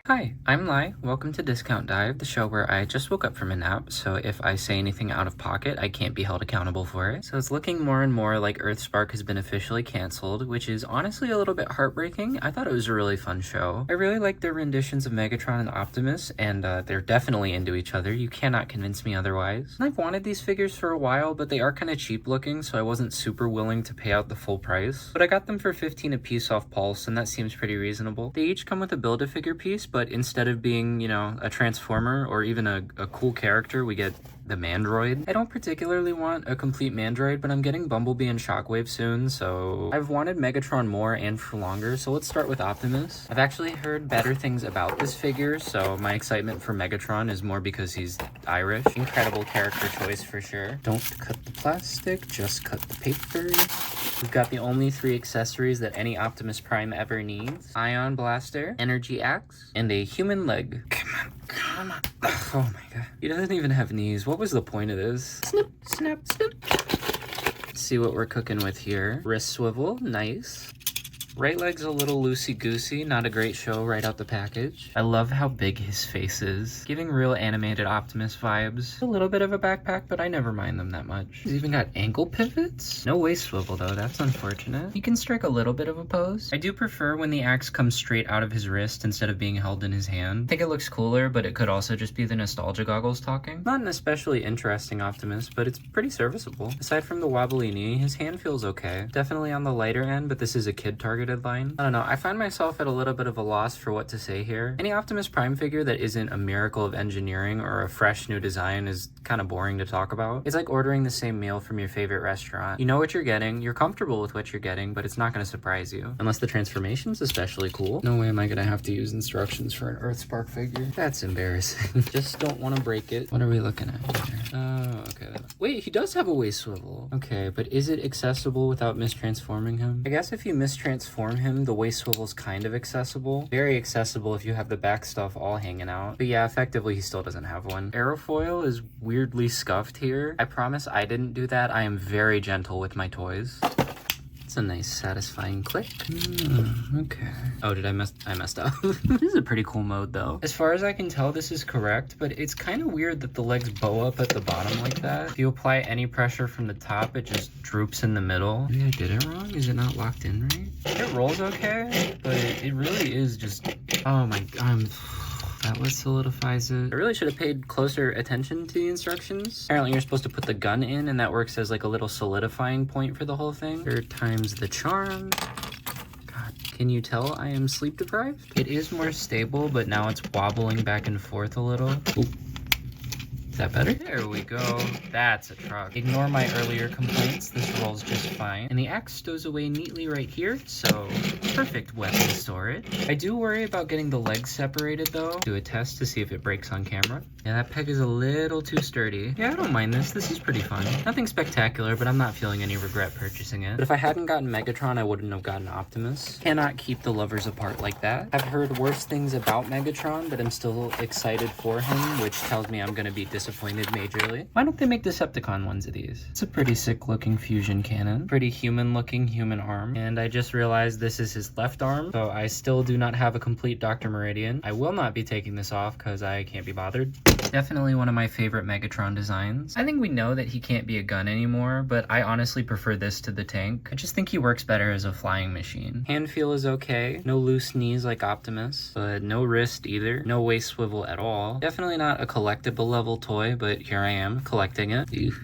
Hi, I'm Lai. Welcome to Discount Dive, the show where I just woke up from a nap, so if I say anything out of pocket, I can't be held accountable for it. So it's looking more and more like earthspark has been officially canceled, which is honestly a little bit heartbreaking. I thought it was a really fun show. I really like their renditions of Megatron and Optimus, and they're definitely into each other. You cannot convince me otherwise. And I've wanted these figures for a while, but they are kind of cheap looking, so I wasn't super willing to pay out the full price. But I got them for 15 a piece off Pulse, and that seems pretty reasonable. They each come with a Build-A-Figure piece, but instead of being, you know, a Transformer or even a cool character, we get the Mandroid. I don't particularly want a complete Mandroid, but I'm getting Bumblebee and Shockwave soon, so I've wanted Megatron more and for longer, so let's start with Optimus. I've actually heard better things about this figure, so my excitement for Megatron is more because he's Irish. Incredible character choice for sure. Don't cut the plastic, just cut the paper. We've got the only 3 accessories that any Optimus Prime ever needs. Ion Blaster, Energy Axe, and a human leg. Come on. Oh my god. He doesn't even have knees. What was the point of this? Snip, snap, snip. Let's see what we're cooking with here. Wrist swivel, nice. Right leg's a little loosey-goosey, not a great show right out the package. I love how big his face is, giving real animated Optimus vibes. A little bit of a backpack, but I never mind them that much. He's even got ankle pivots? No waist swivel though, that's unfortunate. He can strike a little bit of a pose. I do prefer when the axe comes straight out of his wrist instead of being held in his hand. I think it looks cooler, but it could also just be the nostalgia goggles talking. Not an especially interesting Optimus, but it's pretty serviceable. Aside from the wobbly knee, his hand feels okay. Definitely on the lighter end, but this is a kid target line. I don't know, I find myself at a little bit of a loss for what to say here. Any Optimus Prime figure that isn't a miracle of engineering or a fresh new design is kind of boring to talk about. It's like ordering the same meal from your favorite restaurant. You know what you're getting, you're comfortable with what you're getting, but it's not going to surprise you. Unless the transformation's especially cool. No way am I going to have to use instructions for an earthspark figure. That's embarrassing. Just don't want to break it. What are we looking at here? Oh, okay. Wait, he does have a waist swivel. Okay, but is it accessible without mistransforming him? I guess if you mistransform him, the waist swivel's kind of accessible. Very accessible if you have the back stuff all hanging out. But yeah, effectively he still doesn't have one. Aerofoil is weirdly scuffed here. I promise I didn't do that. I am very gentle with my toys. It's a nice satisfying click. Okay. Oh, I messed up. This is a pretty cool mode though. As far as I can tell, this is correct, but it's kind of weird that the legs bow up at the bottom like that. If you apply any pressure from the top, it just droops in the middle. Maybe I did it wrong? Is it not locked in right? It rolls okay, but it really is just, oh my god, that what solidifies it. I really should have paid closer attention to the instructions. Apparently you're supposed to put the gun in and that works as like a little solidifying point for the whole thing. Third time's the charm. God, can you tell I am sleep deprived? It is more stable, but now it's wobbling back and forth a little. Ooh. Is that better? There we go. That's a truck. Ignore my earlier complaints. This rolls just fine. And the axe stows away neatly right here, so perfect weapon storage. I do worry about getting the legs separated though. Do a test to see if it breaks on camera. Yeah, that peg is a little too sturdy. Yeah, I don't mind this. This is pretty fun. Nothing spectacular, but I'm not feeling any regret purchasing it. But if I hadn't gotten Megatron, I wouldn't have gotten Optimus. Cannot keep the lovers apart like that. I've heard worse things about Megatron, but I'm still excited for him, which tells me I'm gonna be disappointed majorly. Why don't they make Decepticon ones of these? It's a pretty sick looking fusion cannon. Pretty human looking human arm. And I just realized this is his left arm, so I still do not have a complete Dr. Meridian. I will not be taking this off because I can't be bothered. Definitely one of my favorite Megatron designs. I think we know that he can't be a gun anymore, but I honestly prefer this to the tank. I just think he works better as a flying machine. Hand feel is okay. No loose knees like Optimus, but no wrist either. No waist swivel at all. Definitely not a collectible level toy, but here I am collecting it. Ew.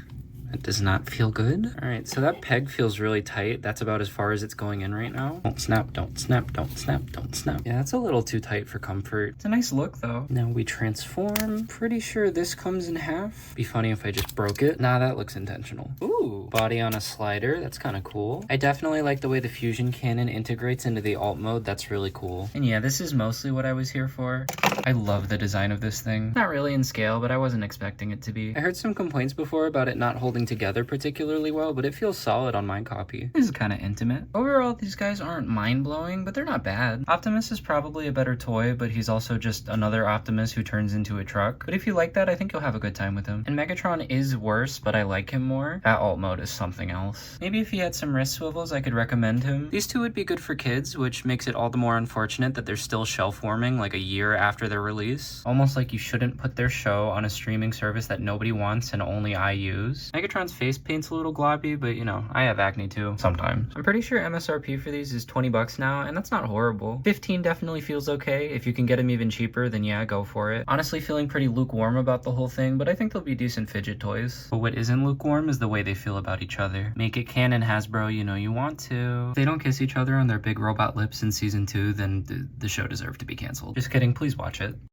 That does not feel good. All right, so that peg feels really tight. That's about as far as it's going in right now. Don't snap, don't snap, don't snap, don't snap. Yeah, that's a little too tight for comfort. It's a nice look though. Now we transform. Pretty sure this comes in half. Be funny if I just broke it. Nah, that looks intentional. Ooh, body on a slider. That's kind of cool. I definitely like the way the fusion cannon integrates into the alt mode. That's really cool. And yeah, this is mostly what I was here for. I love the design of this thing. Not really in scale, but I wasn't expecting it to be. I heard some complaints before about it not holding holding together particularly well, but it feels solid on my copy. This is kind of intimate. Overall, these guys aren't mind-blowing, but they're not bad. Optimus is probably a better toy, but he's also just another Optimus who turns into a truck. But if you like that, I think you'll have a good time with him. And Megatron is worse, but I like him more. That alt mode is something else. Maybe if he had some wrist swivels, I could recommend him. These two would be good for kids, which makes it all the more unfortunate that they're still shelf warming like a year after their release. Almost like you shouldn't put their show on a streaming service that nobody wants and only I use. Megatron's face paint's a little gloppy, but you know, I have acne too, sometimes. I'm pretty sure MSRP for these is 20 bucks now, and that's not horrible. 15 definitely feels okay. If you can get them even cheaper, then yeah, go for it. Honestly, feeling pretty lukewarm about the whole thing, but I think they'll be decent fidget toys. But what isn't lukewarm is the way they feel about each other. Make it canon, Hasbro, you know you want to. If they don't kiss each other on their big robot lips in season 2, then the show deserved to be canceled. Just kidding, please watch it.